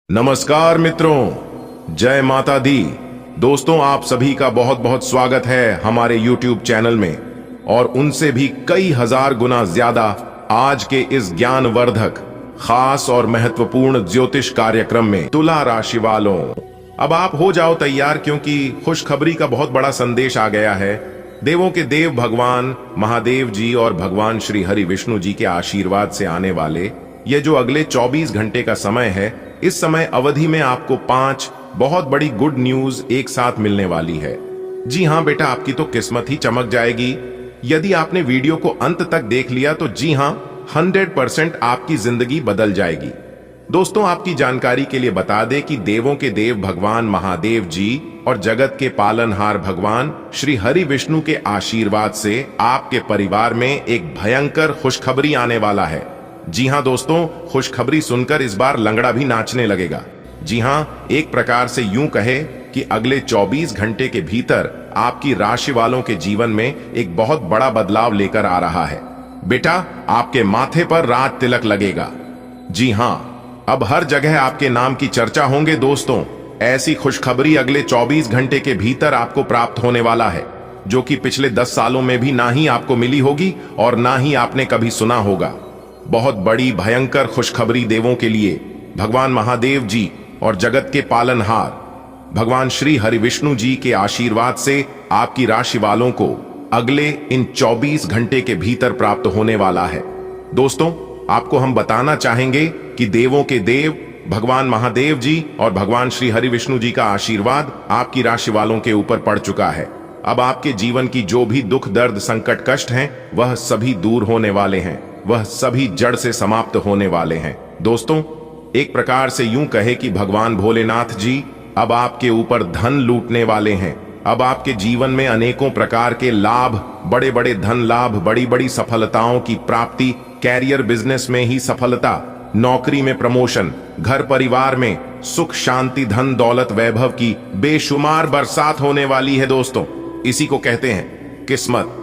नमस्कार मित्रों, जय माता दी। दोस्तों, आप सभी का बहुत बहुत स्वागत है हमारे YouTube चैनल में और उनसे भी कई हजार गुना ज्यादा आज के इस ज्ञानवर्धक खास और महत्वपूर्ण ज्योतिष कार्यक्रम में। तुला राशि वालों, अब आप हो जाओ तैयार, क्योंकि खुशखबरी का बहुत बड़ा संदेश आ गया है। देवों के देव भगवान महादेव जी और भगवान श्री हरि विष्णु जी के आशीर्वाद से आने वाले ये जो अगले 24 घंटे का समय है, इस समय अवधि में आपको 5 बहुत बड़ी गुड न्यूज एक साथ मिलने वाली है। जी हां बेटा, आपकी तो किस्मत ही चमक जाएगी। यदि आपने वीडियो को अंत तक देख लिया तो जी हां, 100% आपकी जिंदगी बदल जाएगी। दोस्तों, आपकी जानकारी के लिए बता दें कि देवों के देव भगवान महादेव जी और जगत के पालनहार भगवान श्री हरि विष्णु के आशीर्वाद से आपके परिवार में एक भयंकर खुशखबरी आने वाला है। जी हां दोस्तों, खुशखबरी सुनकर इस बार लंगड़ा भी नाचने लगेगा। जी हां, एक प्रकार से यूं कहे कि अगले 24 घंटे के भीतर आपकी राशि वालों के जीवन में एक बहुत बड़ा बदलाव लेकर आ रहा है। बेटा, आपके माथे पर राज तिलक लगेगा। जी हां, अब हर जगह आपके नाम की चर्चा होंगे। दोस्तों, ऐसी खुशखबरी अगले 24 घंटे के भीतर आपको प्राप्त होने वाला है, जो कि पिछले 10 सालों में भी ना ही आपको मिली होगी और ना ही आपने कभी सुना होगा। बहुत बड़ी भयंकर खुशखबरी देवों के लिए भगवान महादेव जी और जगत के पालनहार भगवान श्री हरि विष्णु जी के आशीर्वाद से आपकी राशि वालों को अगले इन 24 घंटे के भीतर प्राप्त होने वाला है। दोस्तों, आपको हम बताना चाहेंगे कि देवों के देव भगवान महादेव जी और भगवान श्री हरि विष्णु जी का आशीर्वाद आपकी राशि वालों के ऊपर पड़ चुका है। अब आपके जीवन की जो भी दुख दर्द संकट कष्ट हैं, वह सभी दूर होने वाले हैं, वह सभी जड़ से समाप्त होने वाले हैं। दोस्तों, एक प्रकार से यूं कहे कि भगवान भोलेनाथ जी अब आपके ऊपर धन लूटने वाले हैं। अब आपके जीवन में अनेकों प्रकार के लाभ, बड़े बड़े धन लाभ, बड़ी बड़ी सफलताओं की प्राप्ति, कैरियर बिजनेस में ही सफलता, नौकरी में प्रमोशन, घर परिवार में सुख शांति, धन दौलत वैभव की बेशुमार बरसात होने वाली है। दोस्तों, इसी को कहते हैं किस्मत,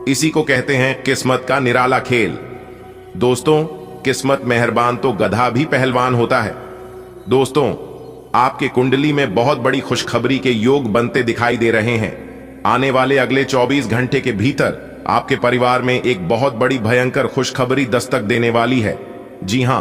इसी को कहते हैं किस्मत का निराला खेल। दोस्तों, किस्मत मेहरबान तो गधा भी पहलवान होता है। दोस्तों, आपके कुंडली में बहुत बड़ी खुशखबरी के योग बनते दिखाई दे रहे हैं। आने वाले अगले 24 घंटे के भीतर आपके परिवार में एक बहुत बड़ी भयंकर खुशखबरी दस्तक देने वाली है। जी हां,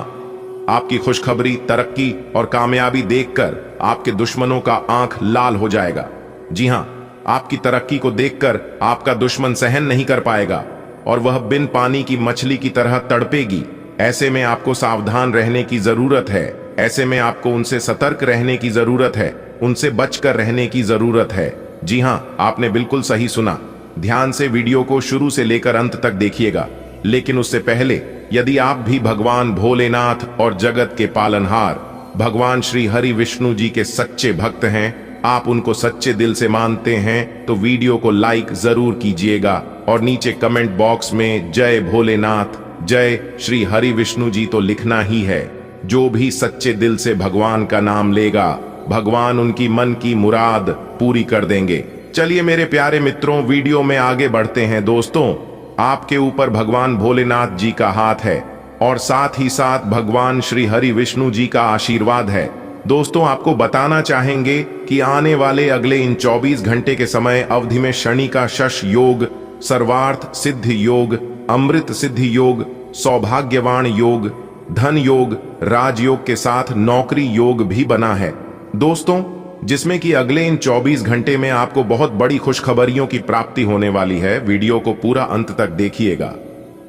आपकी खुशखबरी, तरक्की और कामयाबी देखकर आपके दुश्मनों का आंख लाल हो जाएगा। जी हां, आपकी तरक्की को देखकर आपका दुश्मन सहन नहीं कर पाएगा और वह बिन पानी की मछली की तरह तड़पेगी। ऐसे में आपको सावधान रहने की जरूरत है। ऐसे में आपको उनसे सतर्क रहने की जरूरत है, उनसे बचकर रहने की जरूरत है। जी हां, आपने बिल्कुल सही सुना। ध्यान से वीडियो को शुरू से लेकर अंत तक देखिएगा। लेकिन उससे पहले, यदि आप भी भगवान भोलेनाथ और जगत के पालनहार भगवान श्री हरि विष्णु जी के सच्चे भक्त हैं, आप उनको सच्चे दिल से मानते हैं, तो वीडियो को लाइक जरूर कीजिएगा और नीचे कमेंट बॉक्स में जय भोलेनाथ, जय श्री हरि विष्णु जी तो लिखना ही है। जो भी सच्चे दिल से भगवान का नाम लेगा, भगवान उनकी मन की मुराद पूरी कर देंगे। चलिए मेरे प्यारे मित्रों, वीडियो में आगे बढ़ते हैं। दोस्तों, आपके ऊपर भगवान भोलेनाथ जी का हाथ है और साथ ही साथ भगवान श्री हरि विष्णु जी का आशीर्वाद है। दोस्तों, आपको बताना चाहेंगे कि आने वाले अगले इन 24 घंटे के समय अवधि में शनि का शश योग, सर्वार्थ सिद्ध योग, अमृत सिद्धि योग, सौभाग्यवान योग, धन योग, राजयोग के साथ नौकरी योग भी बना है। दोस्तों, जिसमें कि अगले इन 24 घंटे में आपको बहुत बड़ी खुशखबरियों की प्राप्ति होने वाली है। वीडियो को पूरा अंत तक देखिएगा,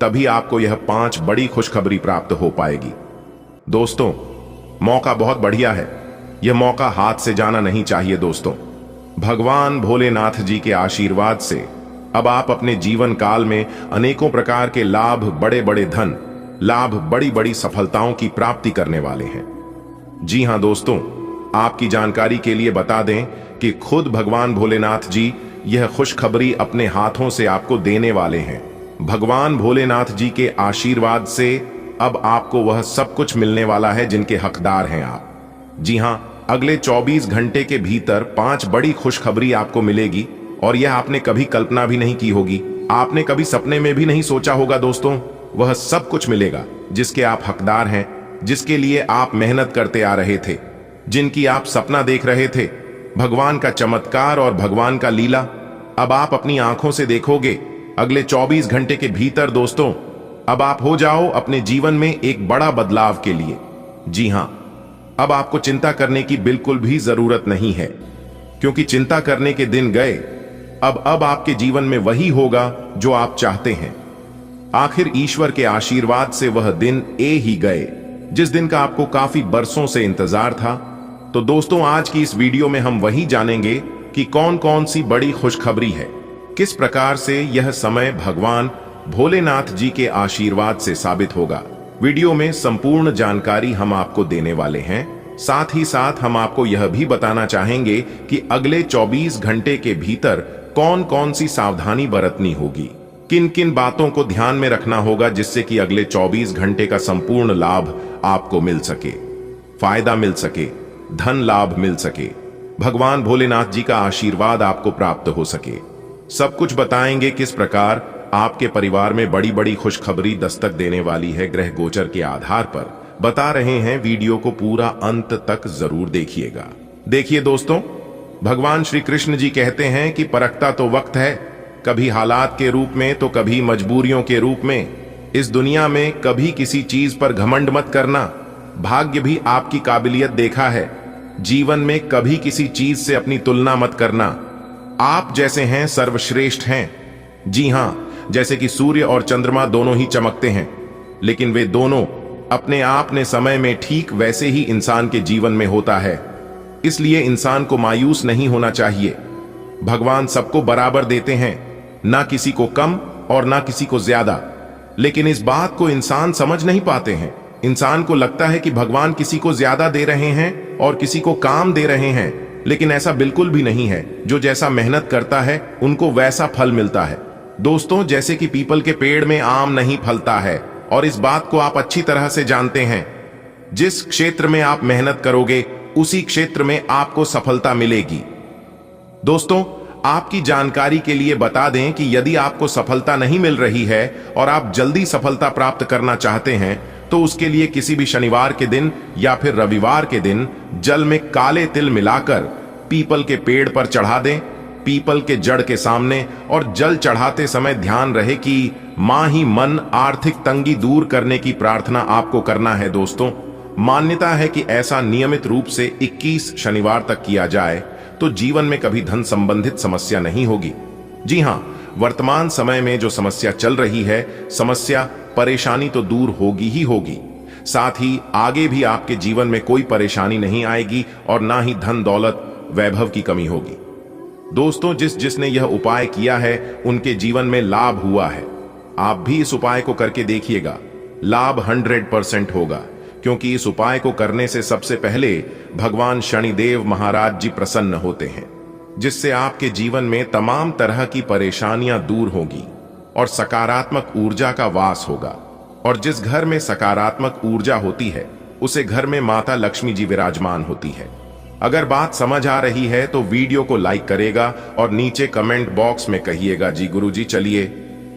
तभी आपको यह 5 बड़ी खुशखबरी प्राप्त हो पाएगी। दोस्तों, मौका बहुत बढ़िया है, यह मौका हाथ से जाना नहीं चाहिए। दोस्तों, भगवान भोलेनाथ जी के आशीर्वाद से अब आप अपने जीवन काल में अनेकों प्रकार के लाभ, बड़े बड़े धन लाभ, बड़ी बड़ी सफलताओं की प्राप्ति करने वाले हैं। जी हां दोस्तों, आपकी जानकारी के लिए बता दें कि खुद भगवान भोलेनाथ जी यह खुशखबरी अपने हाथों से आपको देने वाले हैं। भगवान भोलेनाथ जी के आशीर्वाद से अब आपको वह सब कुछ मिलने वाला है जिनके हकदार हैं आप। जी हां, अगले 24 घंटे के भीतर 5 बड़ी खुशखबरी आपको मिलेगी और यह आपने कभी कल्पना भी नहीं की होगी, आपने कभी सपने में भी नहीं सोचा होगा। दोस्तों, वह सब कुछ मिलेगा जिसके आप हकदार हैं, जिसके लिए आप मेहनत करते आ रहे थे, जिनकी आप सपना देख रहे थे, भगवान का चमत्कार और भगवान का लीला अब आप अपनी आंखों से देखोगे अगले 24 घंटे के भीतर। दोस्तों, अब आप हो जाओ अपने जीवन में एक बड़ा बदलाव के लिए। जी हां, अब आपको चिंता करने की बिल्कुल भी जरूरत नहीं है, क्योंकि चिंता करने के दिन गए। अब आपके जीवन में वही होगा जो आप चाहते हैं। आखिर ईश्वर के आशीर्वाद से वह दिन ही गए जिस दिन का आपको काफी बरसों से इंतजार था। तो दोस्तों, आज की इस वीडियो में हम वही जानेंगे कि कौन कौन सी बड़ी खुशखबरी है, किस प्रकार से यह समय भगवान भोलेनाथ जी के आशीर्वाद से साबित होगा। वीडियो में संपूर्ण जानकारी हम आपको देने वाले हैं। साथ ही साथ हम आपको यह भी बताना चाहेंगे कि अगले 24 घंटे के भीतर कौन कौन सी सावधानी बरतनी होगी, किन किन बातों को ध्यान में रखना होगा, जिससे कि अगले 24 घंटे का संपूर्ण लाभ आपको मिल सके, फायदा मिल सके, धन लाभ मिल सके, भगवान भोलेनाथ जी का आशीर्वाद आपको प्राप्त हो सके। सब कुछ बताएंगे किस प्रकार आपके परिवार में बड़ी बड़ी खुशखबरी दस्तक देने वाली है। ग्रह गोचर के आधार पर बता रहे हैं, वीडियो को पूरा अंत तक जरूर देखिएगा। देखिए दोस्तों, भगवान श्री कृष्ण जी कहते हैं कि परखता तो वक्त है, कभी हालात के रूप में तो कभी मजबूरियों के रूप में। इस दुनिया में कभी किसी चीज पर घमंड मत करना, भाग्य भी आपकी काबिलियत देखा है। जीवन में कभी किसी चीज से अपनी तुलना मत करना। आप जैसे हैं सर्वश्रेष्ठ हैं। जी हां, जैसे कि सूर्य और चंद्रमा दोनों ही चमकते हैं, लेकिन वे दोनों अपने आप ने समय में ठीक वैसे ही इंसान के जीवन में होता है। इसलिए इंसान को मायूस नहीं होना चाहिए। भगवान सबको बराबर देते हैं, ना किसी को कम और ना किसी को ज्यादा। लेकिन इस बात को इंसान समझ नहीं पाते हैं। इंसान को लगता है कि भगवान किसी को ज्यादा दे रहे हैं और किसी को काम दे रहे हैं, लेकिन ऐसा बिल्कुल भी नहीं है। जो जैसा मेहनत करता है उनको वैसा फल मिलता है। दोस्तों, जैसे कि पीपल के पेड़ में आम नहीं फलता है, और इस बात को आप अच्छी तरह से जानते हैं। जिस क्षेत्र में आप मेहनत करोगे उसी क्षेत्र में आपको सफलता मिलेगी। दोस्तों, आपकी जानकारी के लिए बता दें कि यदि आपको सफलता नहीं मिल रही है और आप जल्दी सफलता प्राप्त करना चाहते हैं, तो उसके लिए किसी भी शनिवार के दिन या फिर रविवार के दिन जल में काले तिल मिलाकर पीपल के पेड़ पर चढ़ा दें, पीपल के जड़ के सामने। और जल चढ़ाते समय ध्यान रहे कि मां ही मन आर्थिक तंगी दूर करने की प्रार्थना आपको करना है। दोस्तों, मान्यता है कि ऐसा नियमित रूप से 21 शनिवार तक किया जाए तो जीवन में कभी धन संबंधित समस्या नहीं होगी। जी हां, वर्तमान समय में जो समस्या चल रही है, समस्या परेशानी तो दूर होगी ही होगी, साथ ही आगे भी आपके जीवन में कोई परेशानी नहीं आएगी और ना ही धन दौलत वैभव की कमी होगी। दोस्तों, जिसने यह उपाय किया है उनके जीवन में लाभ हुआ है। आप भी इस उपाय को करके देखिएगा, लाभ 100% होगा, क्योंकि इस उपाय को करने से सबसे पहले भगवान शनिदेव महाराज जी प्रसन्न होते हैं, जिससे आपके जीवन में तमाम तरह की परेशानियां दूर होगी और सकारात्मक ऊर्जा का वास होगा। और जिस घर में सकारात्मक ऊर्जा होती है उसे घर में माता लक्ष्मी जी विराजमान होती है। अगर बात समझ आ रही है तो वीडियो को लाइक करेगा और नीचे कमेंट बॉक्स में कहिएगा जी गुरुजी। चलिए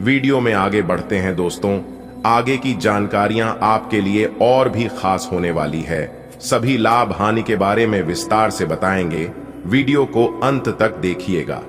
वीडियो में आगे बढ़ते हैं। दोस्तों, आगे की जानकारियां आपके लिए और भी खास होने वाली है। सभी लाभ हानि के बारे में विस्तार से बताएंगे, वीडियो को अंत तक देखिएगा।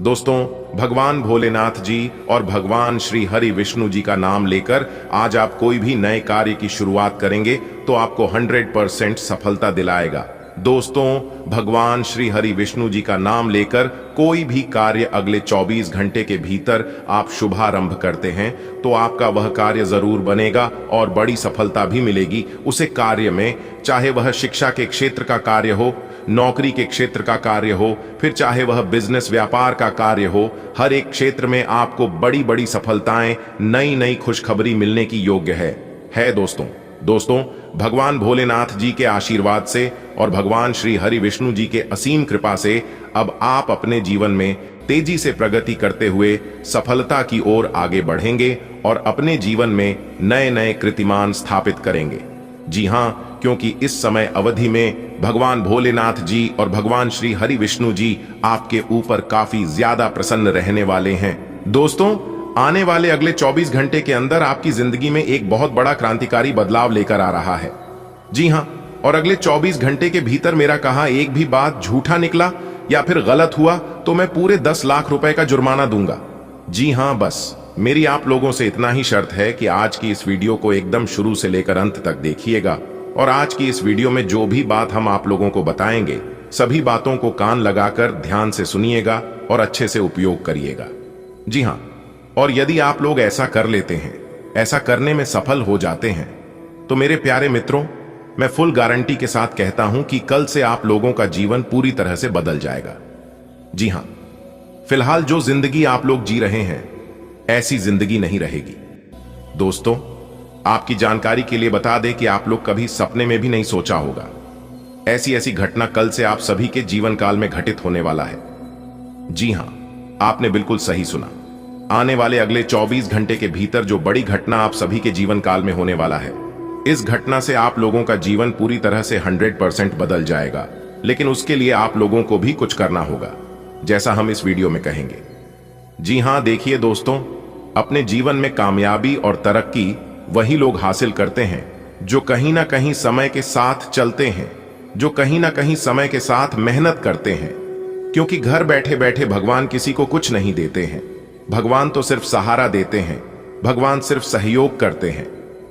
दोस्तों, भगवान भोलेनाथ जी और भगवान श्री हरि विष्णु जी का नाम लेकर आज आप कोई भी नए कार्य की शुरुआत करेंगे तो आपको 100% सफलता दिलाएगा। दोस्तों, भगवान श्री हरि विष्णु जी का नाम लेकर कोई भी कार्य अगले 24 घंटे के भीतर आप शुभारंभ करते हैं तो आपका वह कार्य जरूर बनेगा और बड़ी सफलता भी मिलेगी उसे कार्य में। चाहे वह शिक्षा के क्षेत्र का कार्य हो, नौकरी के क्षेत्र का कार्य हो, फिर चाहे वह बिजनेस व्यापार का कार्य हो, हर एक क्षेत्र में आपको बड़ी बड़ी सफलताएं, नई नई खुशखबरी मिलने की योग्य है। दोस्तों, भगवान भोलेनाथ जी के आशीर्वाद से और भगवान श्री हरि विष्णु जी के असीम कृपा से अब आप अपने जीवन में तेजी से प्रगति करते हुए सफलता की ओर आगे बढ़ेंगे और अपने जीवन में नए नए कीर्तिमान स्थापित करेंगे। जी हां, क्योंकि इस समय अवधि में भगवान भोलेनाथ जी और भगवान श्री हरि विष्णु जी आपके ऊपर काफी ज्यादा प्रसन्न रहने वाले हैं। दोस्तों, आने वाले अगले 24 घंटे के अंदर आपकी जिंदगी में एक बहुत बड़ा क्रांतिकारी बदलाव लेकर आ रहा है। जी हां, और अगले 24 घंटे के भीतर मेरा कहा एक भी बात झूठा निकला या फिर गलत हुआ तो मैं पूरे 10 लाख रुपए का जुर्माना दूंगा। जी हां, बस मेरी आप लोगों से इतना ही शर्त है कि आज की इस वीडियो को एकदम शुरू से लेकर अंत तक देखिएगा और आज की इस वीडियो में जो भी बात हम आप लोगों को बताएंगे सभी बातों को कान लगाकर ध्यान से सुनिएगा और अच्छे से उपयोग करिएगा। जी हां, और यदि आप लोग ऐसा कर लेते हैं, ऐसा करने में सफल हो जाते हैं, तो मेरे प्यारे मित्रों, मैं फुल गारंटी के साथ कहता हूं कि कल से आप लोगों का जीवन पूरी तरह से बदल जाएगा। जी हां, फिलहाल जो जिंदगी आप लोग जी रहे हैं ऐसी जिंदगी नहीं रहेगी। दोस्तों, आपकी जानकारी के लिए बता दें कि आप लोग कभी सपने में भी नहीं सोचा होगा ऐसी ऐसी घटना कल से आप सभी के जीवन काल में घटित होने वाला है। जी हां, आपने बिल्कुल सही सुना। आने वाले अगले 24 घंटे के भीतर जो बड़ी घटना आप सभी के जीवन काल में होने वाला है, इस घटना से आप लोगों का जीवन पूरी तरह से 100% बदल जाएगा। लेकिन उसके लिए आप लोगों को भी कुछ करना होगा, जैसा हम इस वीडियो में कहेंगे। जी हां, देखिए दोस्तों, अपने जीवन में कामयाबी और तरक्की वही लोग हासिल करते हैं जो कहीं ना कहीं समय के साथ चलते हैं, जो कहीं ना कहीं समय के साथ मेहनत करते हैं। क्योंकि घर बैठे बैठे भगवान किसी को कुछ नहीं देते हैं, भगवान तो सिर्फ सहारा देते हैं, भगवान सिर्फ सहयोग करते हैं।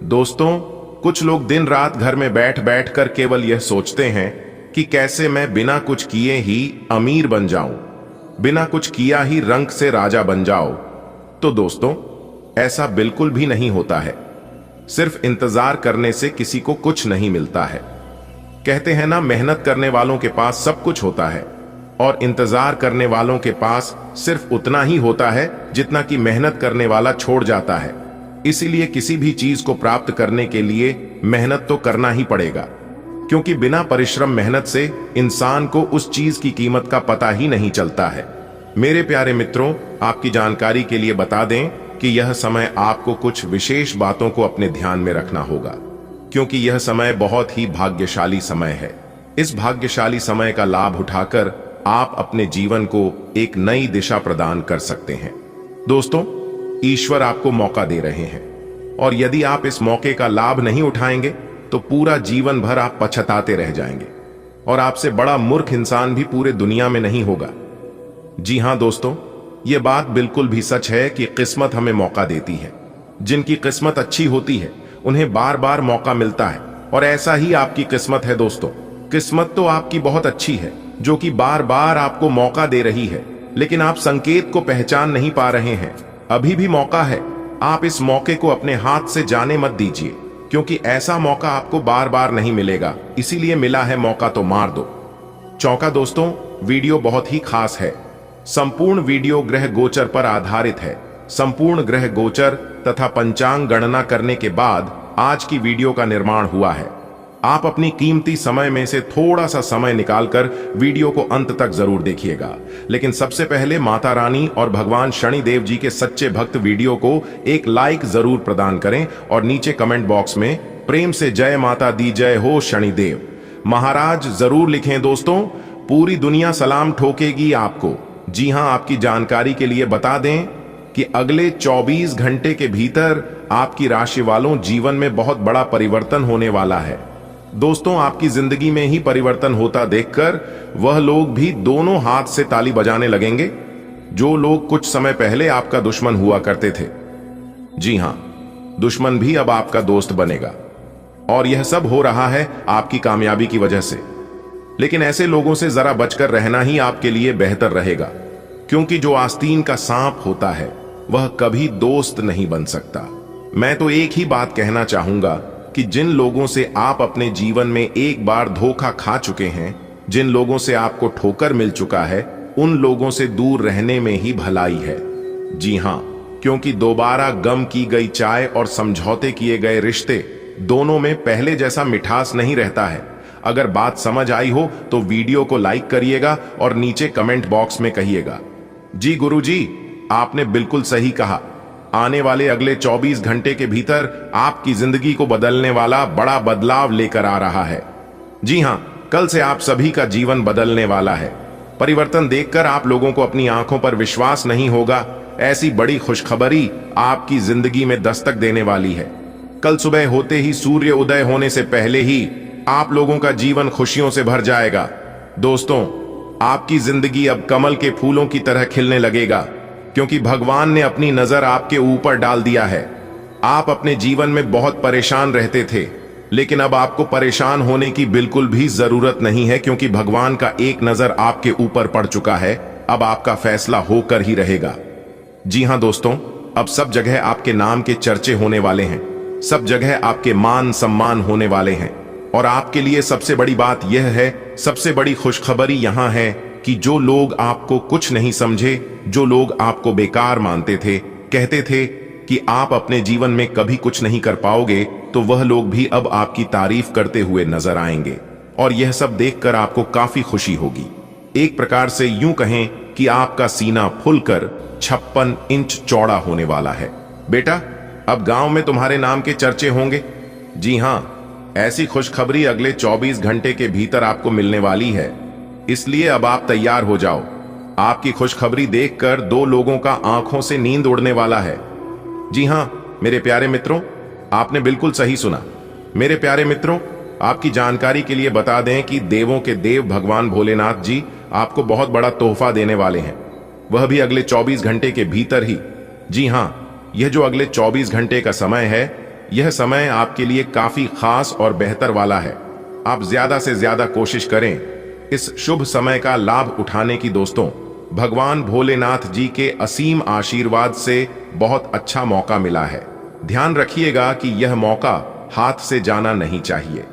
दोस्तों, कुछ लोग दिन रात घर में बैठ बैठ कर केवल यह सोचते हैं कि कैसे मैं बिना कुछ किए ही अमीर बन जाऊं, बिना कुछ किया ही रंक से राजा बन जाओ। तो दोस्तों, ऐसा बिल्कुल भी नहीं होता है। सिर्फ इंतजार करने से किसी को कुछ नहीं मिलता है। कहते हैं ना, मेहनत करने वालों के पास सब कुछ होता है और इंतजार करने वालों के पास सिर्फ उतना ही होता है जितना कि मेहनत करने वाला छोड़ जाता है। इसीलिए किसी भी चीज को प्राप्त करने के लिए मेहनत तो करना ही पड़ेगा, क्योंकि बिना परिश्रम मेहनत से इंसान को उस चीज की कीमत का पता ही नहीं चलता है। मेरे प्यारे मित्रों, आपकी जानकारी के लिए बता दें कि यह समय आपको कुछ विशेष बातों को अपने ध्यान में रखना होगा, क्योंकि यह समय बहुत ही भाग्यशाली समय है। इस भाग्यशाली समय का लाभ उठाकर आप अपने जीवन को एक नई दिशा प्रदान कर सकते हैं। दोस्तों, ईश्वर आपको मौका दे रहे हैं और यदि आप इस मौके का लाभ नहीं उठाएंगे तो पूरा जीवन भर आप पछताते रह जाएंगे और आपसे बड़ा मूर्ख इंसान भी पूरे दुनिया में नहीं होगा। जी हां दोस्तों, यह बात बिल्कुल भी सच है कि किस्मत हमें मौका देती है। जिनकी किस्मत अच्छी होती है उन्हें बार बार मौका मिलता है और ऐसा ही आपकी किस्मत है। दोस्तों, किस्मत तो आपकी बहुत अच्छी है जो कि बार बार आपको मौका दे रही है, लेकिन आप संकेत को पहचान नहीं पा रहे हैं। अभी भी मौका है, आप इस मौके को अपने हाथ से जाने मत दीजिए, क्योंकि ऐसा मौका आपको बार बार नहीं मिलेगा। इसीलिए मिला है मौका तो मार दो। चौका दोस्तों, वीडियो बहुत ही खास है। संपूर्ण वीडियो ग्रह गोचर पर आधारित है। संपूर्ण ग्रह गोचर तथा पंचांग गणना करने के बाद आज की वीडियो का निर्माण हुआ है। आप अपनी कीमती समय में से थोड़ा सा समय निकालकर वीडियो को अंत तक जरूर देखिएगा। लेकिन सबसे पहले माता रानी और भगवान शनिदेव जी के सच्चे भक्त वीडियो को एक लाइक जरूर प्रदान करें और नीचे कमेंट बॉक्स में प्रेम से जय माता दी, जय हो शनिदेव महाराज जरूर लिखें। दोस्तों, पूरी दुनिया सलाम ठोकेगी आपको। जी हां, आपकी जानकारी के लिए बता दें कि अगले 24 घंटे के भीतर आपकी राशि वालों जीवन में बहुत बड़ा परिवर्तन होने वाला है। दोस्तों, आपकी जिंदगी में ही परिवर्तन होता देखकर वह लोग भी दोनों हाथ से ताली बजाने लगेंगे जो लोग कुछ समय पहले आपका दुश्मन हुआ करते थे। जी हां, दुश्मन भी अब आपका दोस्त बनेगा और यह सब हो रहा है आपकी कामयाबी की वजह से। लेकिन ऐसे लोगों से जरा बचकर रहना ही आपके लिए बेहतर रहेगा, क्योंकि जो आस्तीन का सांप होता है वह कभी दोस्त नहीं बन सकता। मैं तो एक ही बात कहना चाहूंगा कि जिन लोगों से आप अपने जीवन में एक बार धोखा खा चुके हैं, जिन लोगों से आपको ठोकर मिल चुका है, उन लोगों से दूर रहने में ही भलाई है। जी हां, क्योंकि दोबारा गम की गई चाय और समझौते किए गए रिश्ते दोनों में पहले जैसा मिठास नहीं रहता है। अगर बात समझ आई हो तो वीडियो को लाइक करिएगा और नीचे कमेंट बॉक्स में कहिएगा, जी गुरुजी, आपने बिल्कुल सही कहा। आने वाले अगले 24 घंटे के भीतर आपकी जिंदगी को बदलने वाला बड़ा बदलाव लेकर आ रहा है। जी हां, कल से आप सभी का जीवन बदलने वाला है। परिवर्तन देखकर आप लोगों को अपनी आंखों पर विश्वास नहीं होगा। ऐसी बड़ी खुशखबरी आपकी जिंदगी में दस्तक देने वाली है। कल सुबह होते ही सूर्य उदय होने से पहले ही आप लोगों का जीवन खुशियों से भर जाएगा। दोस्तों, आपकी जिंदगी अब कमल के फूलों की तरह खिलने लगेगा, क्योंकि भगवान ने अपनी नजर आपके ऊपर डाल दिया है। आप अपने जीवन में बहुत परेशान रहते थे, लेकिन अब आपको परेशान होने की बिल्कुल भी जरूरत नहीं है, क्योंकि भगवान का एक नजर आपके ऊपर पड़ चुका है। अब आपका फैसला होकर ही रहेगा। जी हां दोस्तों, अब सब जगह आपके नाम के चर्चे होने वाले हैं, सब जगह आपके मान सम्मान होने वाले हैं। और आपके लिए सबसे बड़ी बात यह है, सबसे बड़ी खुशखबरी यहां है कि जो लोग आपको कुछ नहीं समझे, जो लोग आपको बेकार मानते थे, कहते थे कि आप अपने जीवन में कभी कुछ नहीं कर पाओगे, तो वह लोग भी अब आपकी तारीफ करते हुए नजर आएंगे। और यह सब देखकर आपको काफी खुशी होगी। एक प्रकार से यूं कहें कि आपका सीना फुलकर 56 इंच चौड़ा होने वाला है। बेटा, अब गांव में तुम्हारे नाम के चर्चे होंगे। जी हां, ऐसी खुशखबरी अगले 24 घंटे के भीतर आपको मिलने वाली है, इसलिए अब आप तैयार हो जाओ। आपकी खुशखबरी देखकर 2 लोगों का आंखों से नींद उड़ने वाला है। जी हां मेरे प्यारे मित्रों, आपने बिल्कुल सही सुना। मेरे प्यारे मित्रों, आपकी जानकारी के लिए बता दें कि देवों के देव भगवान भोलेनाथ जी आपको बहुत बड़ा तोहफा देने वाले हैं, वह भी अगले 24 घंटे के भीतर ही। जी हां, यह जो अगले 24 घंटे का समय है, यह समय आपके लिए काफी खास और बेहतर वाला है। आप ज्यादा से ज्यादा कोशिश करें इस शुभ समय का लाभ उठाने की। दोस्तों, भगवान भोलेनाथ जी के असीम आशीर्वाद से बहुत अच्छा मौका मिला है। ध्यान रखिएगा कि यह मौका हाथ से जाना नहीं चाहिए,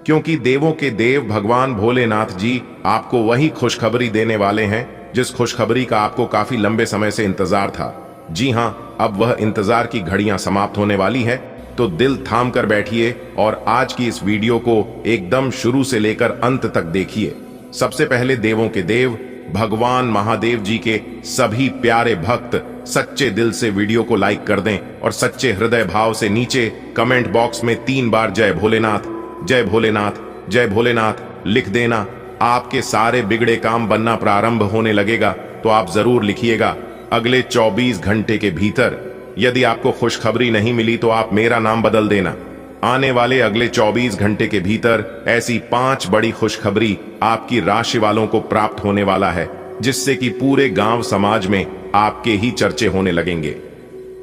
क्योंकि देवों के देव भगवान भोलेनाथ जी आपको वही खुशखबरी देने वाले हैं जिस खुशखबरी का आपको काफी लंबे समय से इंतजार था। जी हां, अब वह इंतजार की घड़ियां समाप्त होने वाली है, तो दिल थाम कर बैठिए और आज की इस वीडियो को एकदम शुरू से लेकर अंत तक देखिए। सबसे पहले देवों के देव भगवान महादेव जी के सभी प्यारे भक्त सच्चे दिल से वीडियो को लाइक कर दें और सच्चे हृदय भाव से नीचे कमेंट बॉक्स में 3 बार जय भोलेनाथ, जय भोलेनाथ, जय भोलेनाथ लिख देना। आपके सारे बिगड़े काम बनना प्रारंभ होने लगेगा। तो आप जरूर लिखिएगा, अगले 24 घंटे के भीतर। यदि आपको खुशखबरी नहीं मिली तो आप मेरा नाम बदल देना। आने वाले अगले 24 घंटे के भीतर ऐसी 5 बड़ी खुशखबरी आपकी राशि वालों को प्राप्त होने वाला है, जिससे कि पूरे गांव समाज में आपके ही चर्चे होने लगेंगे।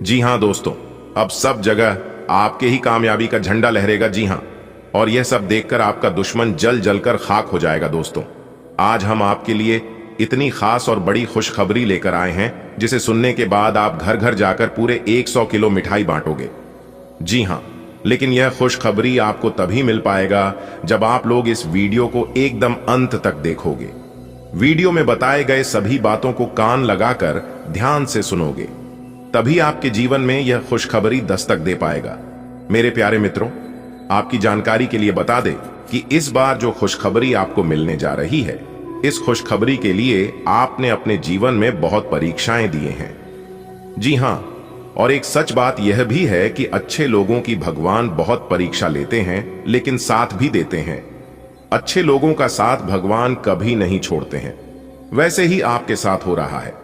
जी हां दोस्तों, अब सब जगह आपके ही कामयाबी का झंडा लहरेगा। जी हां, और यह सब देखकर आपका दुश्मन जल जलकर खाक हो जाएगा। दोस्तों, आज हम आपके लिए इतनी खास और बड़ी खुशखबरी लेकर आए हैं, जिसे सुनने के बाद आप घर घर जाकर पूरे 100 किलो मिठाई बांटोगे। जी हां, लेकिन यह खुशखबरी आपको तभी मिल पाएगा जब आप लोग इस वीडियो को एकदम अंत तक देखोगे। वीडियो में बताए गए सभी बातों को कान लगाकर ध्यान से सुनोगे, तभी आपके जीवन में यह खुशखबरी दस्तक दे पाएगा। मेरे प्यारे मित्रों, आपकी जानकारी के लिए बता दें कि इस बार जो खुशखबरी आपको मिलने जा रही है, इस खुशखबरी के लिए आपने अपने जीवन में बहुत परीक्षाएं दिए हैं। जी हां, और एक सच बात यह भी है कि अच्छे लोगों की भगवान बहुत परीक्षा लेते हैं, लेकिन साथ भी देते हैं। अच्छे लोगों का साथ भगवान कभी नहीं छोड़ते हैं। वैसे ही आपके साथ हो रहा है।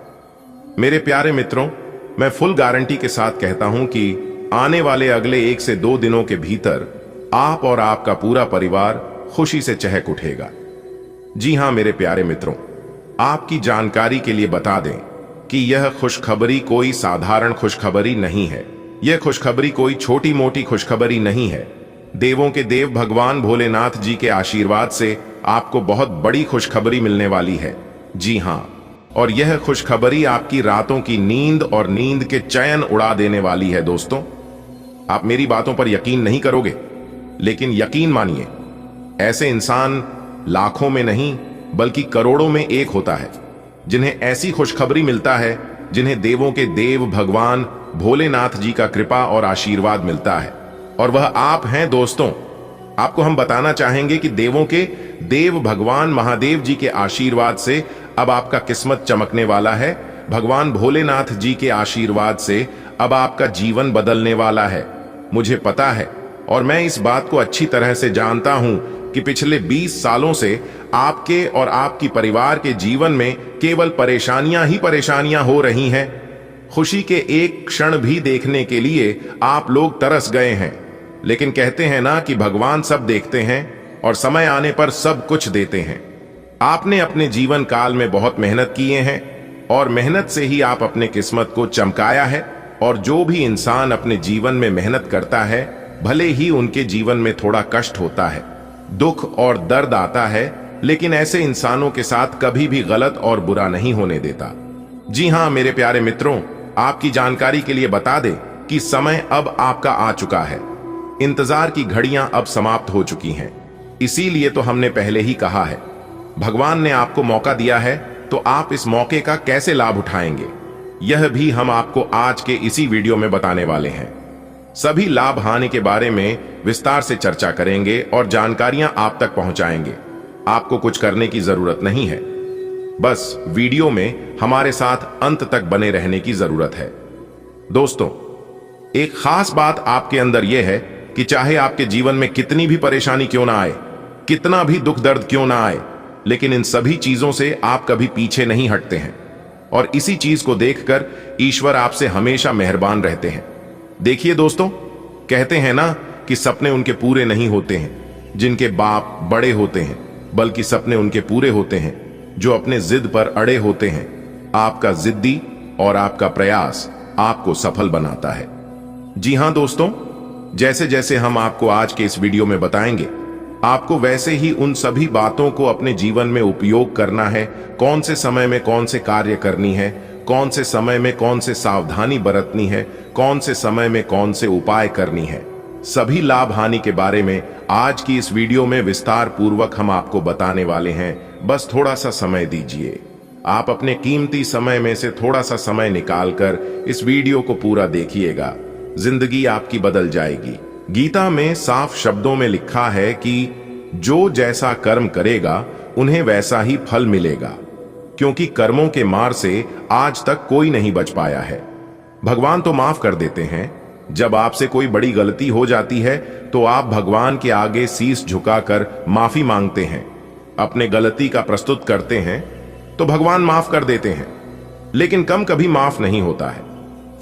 मेरे प्यारे मित्रों, मैं फुल गारंटी के साथ कहता हूं कि आने वाले अगले 1 से 2 दिनों के भीतर आप और आपका पूरा परिवार खुशी से चहक उठेगा। जी हां मेरे प्यारे मित्रों, आपकी जानकारी के लिए बता दें कि यह खुशखबरी कोई साधारण खुशखबरी नहीं है। यह खुशखबरी कोई छोटी मोटी खुशखबरी नहीं है। देवों के देव भगवान भोलेनाथ जी के आशीर्वाद से आपको बहुत बड़ी खुशखबरी मिलने वाली है। जी हां, और यह खुशखबरी आपकी रातों की नींद और नींद के चैन उड़ा देने वाली है। दोस्तों, आप मेरी बातों पर यकीन नहीं करोगे, लेकिन यकीन मानिए, ऐसे इंसान लाखों में नहीं बल्कि करोड़ों में एक होता है जिन्हें ऐसी खुशखबरी मिलता है, जिन्हें देवों के देव भगवान भोलेनाथ जी का कृपा और आशीर्वाद मिलता है, और वह आप हैं। दोस्तों, आपको हम बताना चाहेंगे कि देवों के देव भगवान महादेव जी के आशीर्वाद से अब आपका किस्मत चमकने वाला है। भगवान भोलेनाथ जी के आशीर्वाद से अब आपका जीवन बदलने वाला है। मुझे पता है और मैं इस बात को अच्छी तरह से जानता हूं कि पिछले 20 सालों से आपके और आपकी परिवार के जीवन में केवल परेशानियां ही परेशानियां हो रही हैं। खुशी के एक क्षण भी देखने के लिए आप लोग तरस गए हैं, लेकिन कहते हैं ना कि भगवान सब देखते हैं, और समय आने पर सब कुछ देते हैं। आपने अपने जीवन काल में बहुत मेहनत किए हैं और मेहनत से ही आप अपने किस्मत को चमकाया है। और जो भी इंसान अपने जीवन में मेहनत करता है, भले ही उनके जीवन में थोड़ा कष्ट होता है, दुख और दर्द आता है, लेकिन ऐसे इंसानों के साथ कभी भी गलत और बुरा नहीं होने देता। जी हां मेरे प्यारे मित्रों, आपकी जानकारी के लिए बता दें कि समय अब आपका आ चुका है। इंतजार की घड़ियां अब समाप्त हो चुकी हैं। इसीलिए तो हमने पहले ही कहा है, भगवान ने आपको मौका दिया है, तो आप इस मौके का कैसे लाभ उठाएंगे, यह भी हम आपको आज के इसी वीडियो में बताने वाले हैं। सभी लाभ हानि के बारे में विस्तार से चर्चा करेंगे और जानकारियां आप तक पहुंचाएंगे। आपको कुछ करने की जरूरत नहीं है, बस वीडियो में हमारे साथ अंत तक बने रहने की जरूरत है। दोस्तों, एक खास बात आपके अंदर यह है कि चाहे आपके जीवन में कितनी भी परेशानी क्यों ना आए, कितना भी दुख दर्द क्यों ना आए, लेकिन इन सभी चीजों से आप कभी पीछे नहीं हटते हैं। और इसी चीज को देखकर ईश्वर आपसे हमेशा मेहरबान रहते हैं। देखिए दोस्तों, कहते हैं ना कि सपने उनके पूरे नहीं होते हैं जिनके बाप बड़े होते हैं, बल्कि सपने उनके पूरे होते हैं जो अपने जिद पर अड़े होते हैं। आपका जिद्दी और आपका प्रयास आपको सफल बनाता है। जी हां दोस्तों, जैसे जैसे हम आपको आज के इस वीडियो में बताएंगे, आपको वैसे ही उन सभी बातों को अपने जीवन में उपयोग करना है। कौन से समय में कौन से कार्य करनी है, कौन से समय में कौन से सावधानी बरतनी है, कौन से समय में कौन से उपाय करनी है, सभी लाभ हानि के बारे में आज की इस वीडियो में विस्तार पूर्वक हम आपको बताने वाले हैं। बस थोड़ा सा समय दीजिए। आप अपने कीमती समय में से थोड़ा सा समय निकालकर इस वीडियो को पूरा देखिएगा। जिंदगी आपकी बदल जाएगी। गीता में साफ शब्दों में लिखा है कि जो जैसा कर्म करेगा उन्हें वैसा ही फल मिलेगा, क्योंकि कर्मों के मार से आज तक कोई नहीं बच पाया है। भगवान तो माफ कर देते हैं। जब आपसे कोई बड़ी गलती हो जाती है तो आप भगवान के आगे शीश झुकाकर माफी मांगते हैं, अपने गलती का प्रस्तुत करते हैं, तो भगवान माफ कर देते हैं। लेकिन कम कभी माफ नहीं होता है।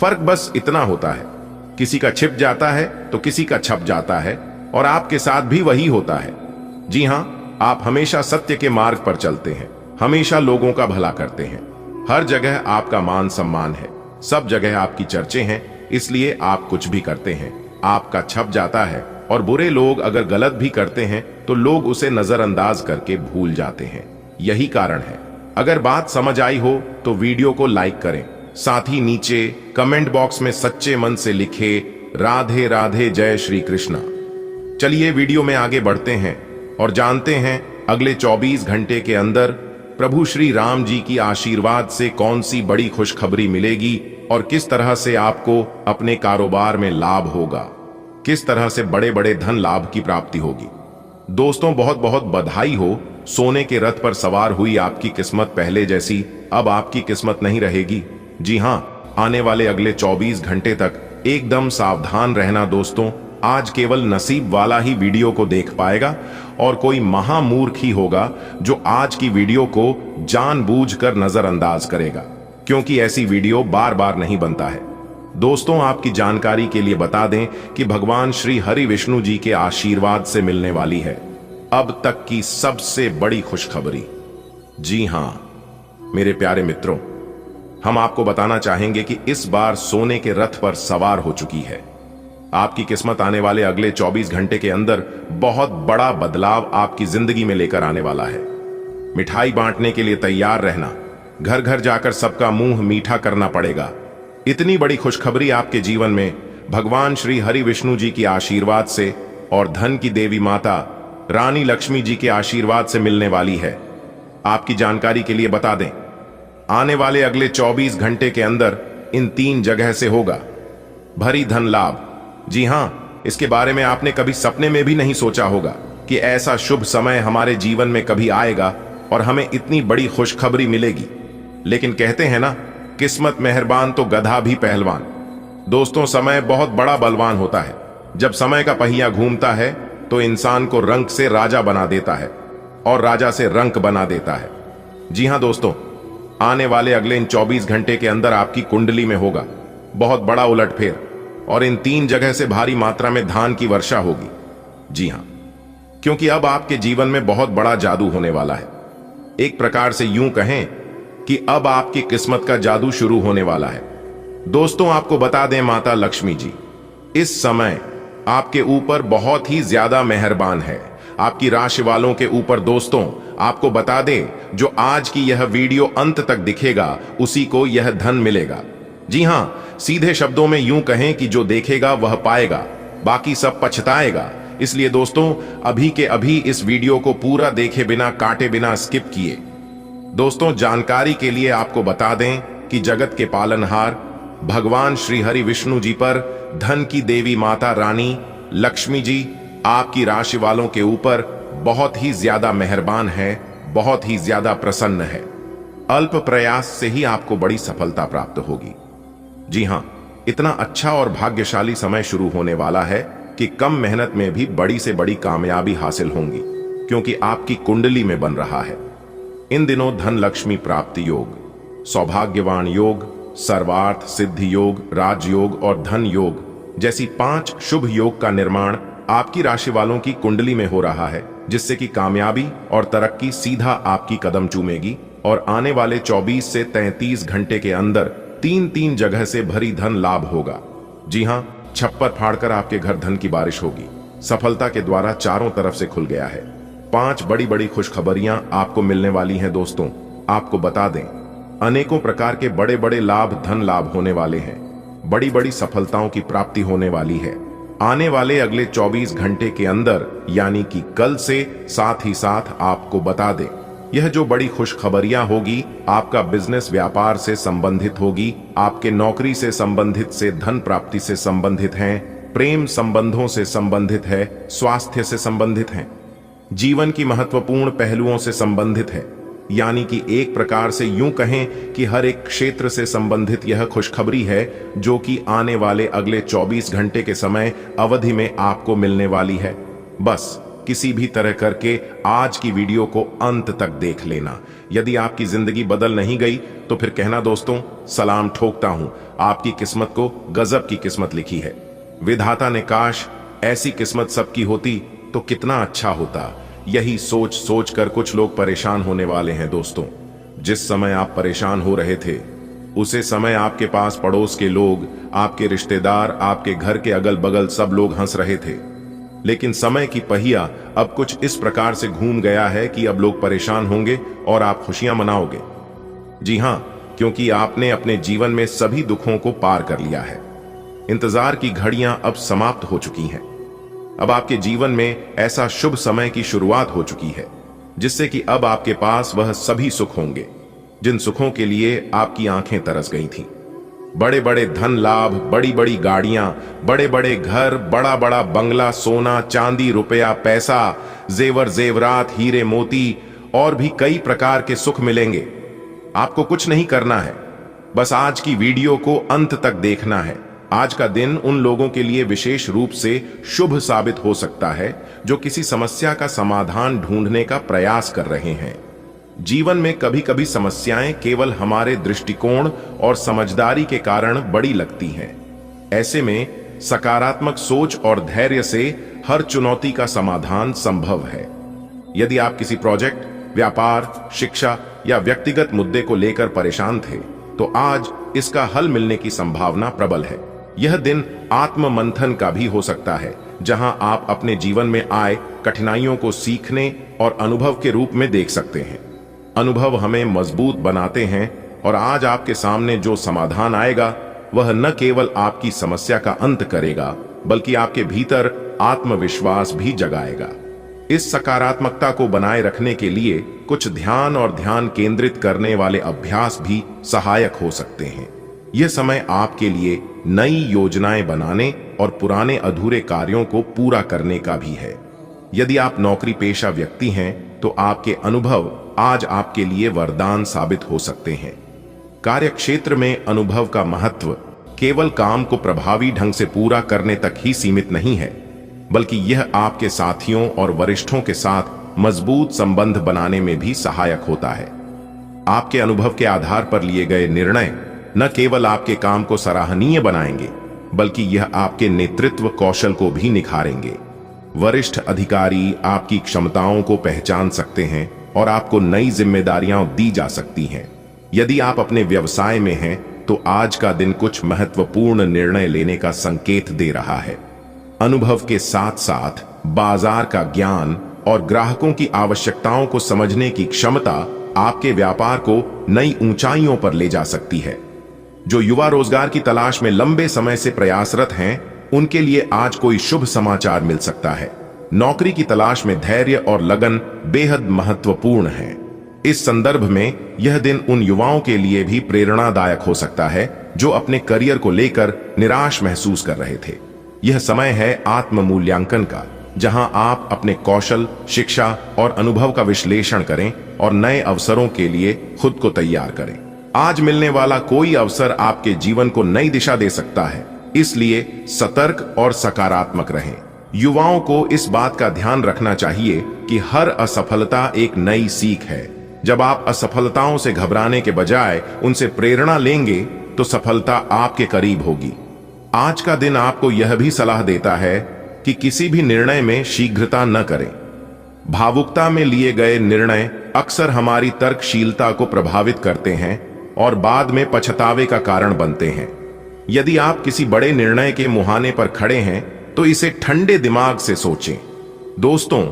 फर्क बस इतना होता है, किसी का छिप जाता है तो किसी का छप जाता है, और आपके साथ भी वही होता है। जी हां, आप हमेशा सत्य के मार्ग पर चलते हैं, हमेशा लोगों का भला करते हैं। हर जगह आपका मान सम्मान है, सब जगह आपकी चर्चे हैं, इसलिए आप कुछ भी करते हैं आपका छप जाता है। और बुरे लोग अगर गलत भी करते हैं तो लोग उसे नजरअंदाज करके भूल जाते हैं। यही कारण है। अगर बात समझ आई हो तो वीडियो को लाइक करें, साथ ही नीचे कमेंट बॉक्स में सच्चे मन से लिखे राधे राधे जय श्री कृष्णा। चलिए वीडियो में आगे बढ़ते हैं और जानते हैं अगले 24 घंटे के अंदर प्रभु श्री राम जी की आशीर्वाद से कौन सी बड़ी खुशखबरी मिलेगी और किस तरह से आपको अपने कारोबार में लाभ होगा, किस तरह से बड़े बड़े धन लाभ की प्राप्ति होगी। दोस्तों, बहुत बहुत बधाई हो। सोने के रथ पर सवार हुई आपकी किस्मत पहले जैसी अब आपकी किस्मत नहीं रहेगी। जी हां, आने वाले अगले 24 घंटे तक एकदम सावधान रहना दोस्तों। आज केवल नसीब वाला ही वीडियो को देख पाएगा और कोई महामूर्ख ही होगा जो आज की वीडियो को जानबूझकर नजरअंदाज करेगा, क्योंकि ऐसी वीडियो बार बार नहीं बनता है। दोस्तों, आपकी जानकारी के लिए बता दें कि भगवान श्री हरि विष्णु जी के आशीर्वाद से मिलने वाली है अब तक की सबसे बड़ी खुशखबरी। जी हां मेरे प्यारे मित्रों, हम आपको बताना चाहेंगे कि इस बार सोने के रथ पर सवार हो चुकी है। आपकी किस्मत आने वाले अगले 24 घंटे के अंदर बहुत बड़ा बदलाव आपकी जिंदगी में लेकर आने वाला है। मिठाई बांटने के लिए तैयार रहना, घर घर जाकर सबका मुंह मीठा करना पड़ेगा। इतनी बड़ी खुशखबरी आपके जीवन में भगवान श्री हरि विष्णु जी की आशीर्वाद से और धन की देवी माता रानी लक्ष्मी जी के आशीर्वाद से मिलने वाली है। आपकी जानकारी के लिए बता दें, आने वाले अगले 24 घंटे के अंदर इन 3 जगह से होगा भरी धन लाभ। जी हां, इसके बारे में आपने कभी सपने में भी नहीं सोचा होगा कि ऐसा शुभ समय हमारे जीवन में कभी आएगा और हमें इतनी बड़ी खुशखबरी मिलेगी। लेकिन कहते हैं ना, किस्मत मेहरबान तो गधा भी पहलवान। दोस्तों, समय बहुत बड़ा बलवान होता है। जब समय का पहिया घूमता है तो इंसान को रंक से राजा बना देता है और राजा से रंक बना देता है। जी हां दोस्तों, आने वाले अगले इन 24 घंटे के अंदर आपकी कुंडली में होगा बहुत बड़ा उलटफेर और इन 3 जगह से भारी मात्रा में धान की वर्षा होगी। जी हां, क्योंकि अब आपके जीवन में बहुत बड़ा जादू होने वाला है। एक प्रकार से यूं कहें कि अब आपकी किस्मत का जादू शुरू होने वाला है। दोस्तों, आपको बता दें, माता लक्ष्मी जी इस समय आपके ऊपर बहुत ही ज्यादा मेहरबान है, आपकी राशि वालों के ऊपर। दोस्तों, आपको बता दें, जो आज की यह वीडियो अंत तक दिखेगा उसी को यह धन मिलेगा। जी हां, सीधे शब्दों में यूं कहें कि जो देखेगा वह पाएगा, बाकी सब पछताएगा। इसलिए दोस्तों, अभी के अभी इस वीडियो को पूरा देखे बिना, काटे बिना, स्किप किए। दोस्तों, जानकारी के लिए आपको बता दें कि जगत के पालनहार भगवान श्री हरि विष्णु जी पर धन की देवी माता रानी लक्ष्मी जी आपकी राशि वालों के ऊपर बहुत ही ज्यादा मेहरबान है, बहुत ही ज्यादा प्रसन्न है। अल्प प्रयास से ही आपको बड़ी सफलता प्राप्त होगी। जी हां, इतना अच्छा और भाग्यशाली समय शुरू होने वाला है कि कम मेहनत में भी बड़ी से बड़ी कामयाबी हासिल होंगी, क्योंकि आपकी कुंडली में बन रहा है। इन दिनों धन लक्ष्मी प्राप्ति योग, सौभाग्यवान योग, सर्वार्थ सिद्धि योग, राजयोग और धन योग जैसी 5 शुभ योग का निर्माण आपकी राशि वालों की कुंडली में हो रहा है, जिससे कि कामयाबी और तरक्की सीधा आपकी कदम चूमेगी और आने वाले 24 से 33 घंटे के अंदर 3-3 जगह से भरी धन लाभ होगा। जी हां, छप्पर फाड़कर आपके घर धन की बारिश होगी। सफलता के द्वारा चारों तरफ से खुल गया है। 5 बड़ी बड़ी खुशखबरियां आपको मिलने वाली हैं। दोस्तों, आपको बता दें, अनेकों प्रकार के बड़े बड़े लाभ, धन लाभ होने वाले हैं। बड़ी बड़ी सफलताओं की प्राप्ति होने वाली है आने वाले अगले 24 घंटे के अंदर, यानी कि कल से। साथ ही साथ आपको बता दें, यह जो बड़ी खुशखबरियां होगी आपका बिजनेस व्यापार से संबंधित होगी, आपके नौकरी से संबंधित से, धन प्राप्ति से संबंधित हैं, प्रेम संबंधों से संबंधित है, स्वास्थ्य से संबंधित हैं, जीवन की महत्वपूर्ण पहलुओं से संबंधित है। यानी कि एक प्रकार से यूं कहें कि हर एक क्षेत्र से संबंधित यह खुशखबरी है, जो कि आने वाले अगले 24 घंटे के समय अवधि में आपको मिलने वाली है। बस किसी भी तरह करके आज की वीडियो को अंत तक देख लेना। यदि आपकी जिंदगी बदल नहीं गई तो फिर कहना दोस्तों, सलाम ठोकता हूं, आपकी किस्मत को गजब की किस्मत लिखी है। विधाता ने काश ऐसी किस्मत सबकी होती तो कितना अच्छा होता। यही सोच सोच कर कुछ लोग परेशान होने वाले हैं। दोस्तों, जिस समय आप परेशान हो रहे थे उसे समय आपके पास पड़ोस के लोग, आपके रिश्तेदार, आपके घर के अगल बगल सब लोग हंस रहे थे। लेकिन समय की पहिया अब कुछ इस प्रकार से घूम गया है कि अब लोग परेशान होंगे और आप खुशियां मनाओगे। जी हां, क्योंकि आपने अपने जीवन में सभी दुखों को पार कर लिया है। इंतजार की घड़ियां अब समाप्त हो चुकी हैं। अब आपके जीवन में ऐसा शुभ समय की शुरुआत हो चुकी है, जिससे कि अब आपके पास वह सभी सुख होंगे जिन सुखों के लिए आपकी आंखें तरस गई थीं। बड़े बड़े धन लाभ, बड़ी बड़ी गाड़ियां, बड़े बड़े घर, बड़ा बड़ा बंगला, सोना चांदी, रुपया पैसा, जेवर जेवरात, हीरे मोती और भी कई प्रकार के सुख मिलेंगे। आपको कुछ नहीं करना है, बस आज की वीडियो को अंत तक देखना है। आज का दिन उन लोगों के लिए विशेष रूप से शुभ साबित हो सकता है जो किसी समस्या का समाधान ढूंढने का प्रयास कर रहे हैं। जीवन में कभी कभी समस्याएं केवल हमारे दृष्टिकोण और समझदारी के कारण बड़ी लगती हैं। ऐसे में सकारात्मक सोच और धैर्य से हर चुनौती का समाधान संभव है। यदि आप किसी प्रोजेक्ट, व्यापार, शिक्षा या व्यक्तिगत मुद्दे को लेकर परेशान थे, तो आज इसका हल मिलने की संभावना प्रबल है। यह दिन आत्म मंथन का भी हो सकता है, जहां आप अपने जीवन में आए कठिनाइयों को सीखने और अनुभव के रूप में देख सकते हैं। अनुभव हमें मजबूत बनाते हैं और आज आपके सामने जो समाधान आएगा वह न केवल आपकी समस्या का अंत करेगा, बल्कि आपके भीतर आत्मविश्वास भी जगाएगा। इस सकारात्मकता को बनाए रखने के लिए कुछ ध्यान और ध्यान केंद्रित करने वाले अभ्यास भी सहायक हो सकते हैं। यह समय आपके लिए नई योजनाएं बनाने और पुराने अधूरे कार्यों को पूरा करने का भी है। यदि आप नौकरी पेशा व्यक्ति हैं तो आपके अनुभव आज आपके लिए वरदान साबित हो सकते हैं। कार्य क्षेत्र में अनुभव का महत्व केवल काम को प्रभावी ढंग से पूरा करने तक ही सीमित नहीं है, बल्कि यह आपके साथियों और वरिष्ठों के साथ मजबूत संबंध बनाने में भी सहायक होता है। आपके अनुभव के आधार पर लिए गए निर्णय न केवल आपके काम को सराहनीय बनाएंगे, बल्कि यह आपके नेतृत्व कौशल को भी निखारेंगे। वरिष्ठ अधिकारी आपकी क्षमताओं को पहचान सकते हैं और आपको नई जिम्मेदारियां दी जा सकती हैं। यदि आप अपने व्यवसाय में हैं तो आज का दिन कुछ महत्वपूर्ण निर्णय लेने का संकेत दे रहा है। अनुभव के साथ साथ बाजार का ज्ञान और ग्राहकों की आवश्यकताओं को समझने की क्षमता आपके व्यापार को नई ऊंचाइयों पर ले जा सकती है। जो युवा रोजगार की तलाश में लंबे समय से प्रयासरत हैं, उनके लिए आज कोई शुभ समाचार मिल सकता है। नौकरी की तलाश में धैर्य और लगन बेहद महत्वपूर्ण है। इस संदर्भ में यह दिन उन युवाओं के लिए भी प्रेरणादायक हो सकता है जो अपने करियर को लेकर निराश महसूस कर रहे थे। यह समय है आत्म मूल्यांकन का, जहां आप अपने कौशल, शिक्षा और अनुभव का विश्लेषण करें और नए अवसरों के लिए खुद को तैयार करें। आज मिलने वाला कोई अवसर आपके जीवन को नई दिशा दे सकता है, इसलिए सतर्क और सकारात्मक रहें। युवाओं को इस बात का ध्यान रखना चाहिए कि हर असफलता एक नई सीख है। जब आप असफलताओं से घबराने के बजाय उनसे प्रेरणा लेंगे तो सफलता आपके करीब होगी। आज का दिन आपको यह भी सलाह देता है कि किसी भी निर्णय में शीघ्रता न करें। भावुकता में लिए गए निर्णय अक्सर हमारी तर्कशीलता को प्रभावित करते हैं और बाद में पछतावे का कारण बनते हैं। यदि आप किसी बड़े निर्णय के मुहाने पर खड़े हैं तो इसे ठंडे दिमाग से सोचें। दोस्तों,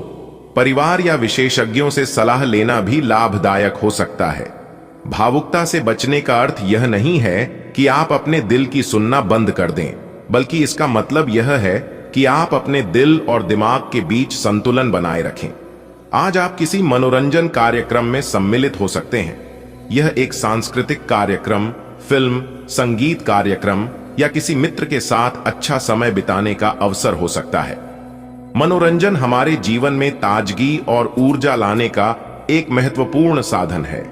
परिवार या विशेषज्ञों से सलाह लेना भी लाभदायक हो सकता है। भावुकता से बचने का अर्थ यह नहीं है कि आप अपने दिल की सुनना बंद कर दें, बल्कि इसका मतलब यह है कि आप अपने दिल और दिमाग के बीच संतुलन बनाए रखें। आज आप किसी मनोरंजन कार्यक्रम में सम्मिलित हो सकते हैं। यह एक सांस्कृतिक कार्यक्रम, फिल्म, संगीत कार्यक्रम या किसी मित्र के साथ अच्छा समय बिताने का अवसर हो सकता है। मनोरंजन हमारे जीवन में ताजगी और ऊर्जा लाने का एक महत्वपूर्ण साधन है।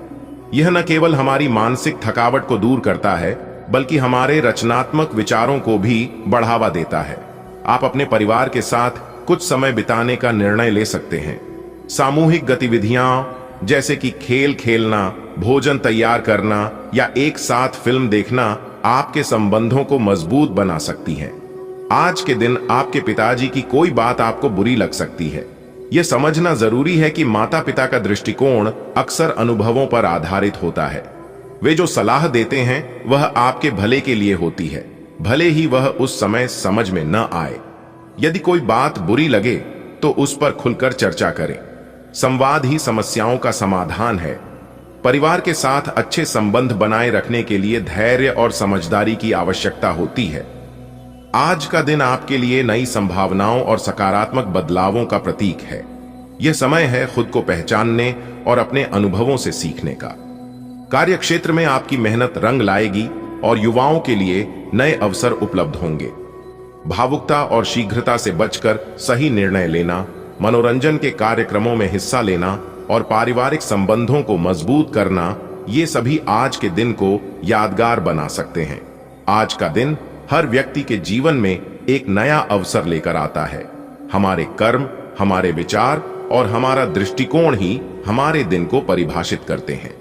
यह न केवल हमारी मानसिक थकावट को दूर करता है, बल्कि हमारे रचनात्मक विचारों को भी बढ़ावा देता है। आप अपने परिवार के साथ कुछ समय बिताने का निर्णय ले सकते हैं। सामूहिक गतिविधियां जैसे कि खेल खेलना, भोजन तैयार करना या एक साथ फिल्म देखना आपके संबंधों को मजबूत बना सकती हैं। आज के दिन आपके पिताजी की कोई बात आपको बुरी लग सकती है। यह समझना जरूरी है कि माता पिता का दृष्टिकोण अक्सर अनुभवों पर आधारित होता है। वे जो सलाह देते हैं वह आपके भले के लिए होती है, भले ही वह उस समय समझ में न आए। यदि कोई बात बुरी लगे तो उस पर खुलकर चर्चा करें। संवाद ही समस्याओं का समाधान है। परिवार के साथ अच्छे संबंध बनाए रखने के लिए धैर्य और समझदारी की आवश्यकता होती है। आज का दिन आपके लिए नई संभावनाओं और सकारात्मक बदलावों का प्रतीक है। यह समय है खुद को पहचानने और अपने अनुभवों से सीखने का। कार्यक्षेत्र में आपकी मेहनत रंग लाएगी और युवाओं के लिए नए अवसर उपलब्ध होंगे। भावुकता और शीघ्रता से बचकर सही निर्णय लेना, मनोरंजन के कार्यक्रमों में हिस्सा लेना और पारिवारिक संबंधों को मजबूत करना, ये सभी आज के दिन को यादगार बना सकते हैं। आज का दिन हर व्यक्ति के जीवन में एक नया अवसर लेकर आता है। हमारे कर्म, हमारे विचार और हमारा दृष्टिकोण ही हमारे दिन को परिभाषित करते हैं।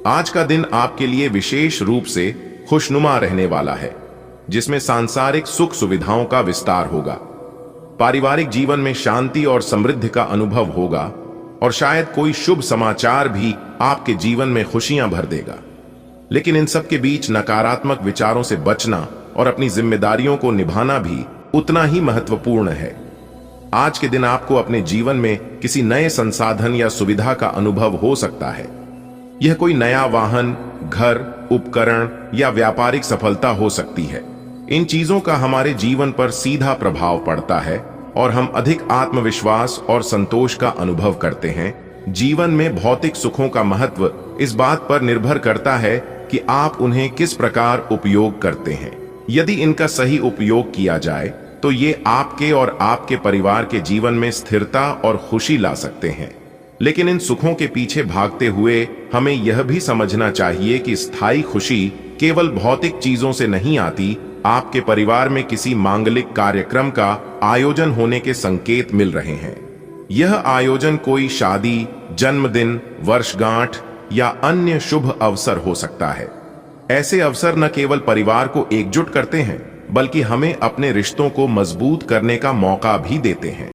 आज का दिन आपके लिए विशेष रूप से खुशनुमा रहने वाला है, जिसमें सांसारिक सुख सुविधाओं का विस्तार होगा। पारिवारिक जीवन में शांति और समृद्धि का अनुभव होगा और शायद कोई शुभ समाचार भी आपके जीवन में खुशियां भर देगा। लेकिन इन सब के बीच नकारात्मक विचारों से बचना और अपनी जिम्मेदारियों को निभाना भी उतना ही महत्वपूर्ण है। आज के दिन आपको अपने जीवन में किसी नए संसाधन या सुविधा का अनुभव हो सकता है। यह कोई नया वाहन, घर, उपकरण या व्यापारिक सफलता हो सकती है। इन चीजों का हमारे जीवन पर सीधा प्रभाव पड़ता है और हम अधिक आत्मविश्वास और संतोष का अनुभव करते हैं। जीवन में भौतिक सुखों का महत्व इस बात पर निर्भर करता है कि आप उन्हें किस प्रकार उपयोग करते हैं। यदि इनका सही उपयोग किया जाए तो ये आपके और आपके परिवार के जीवन में स्थिरता और खुशी ला सकते हैं। लेकिन इन सुखों के पीछे भागते हुए हमें यह भी समझना चाहिए कि स्थायी खुशी केवल भौतिक चीजों से नहीं आती। आपके परिवार में किसी मांगलिक कार्यक्रम का आयोजन होने के संकेत मिल रहे हैं। यह आयोजन कोई शादी, जन्मदिन, वर्षगांठ या अन्य शुभ अवसर हो सकता है। ऐसे अवसर न केवल परिवार को एकजुट करते हैं, बल्कि हमें अपने रिश्तों को मजबूत करने का मौका भी देते हैं।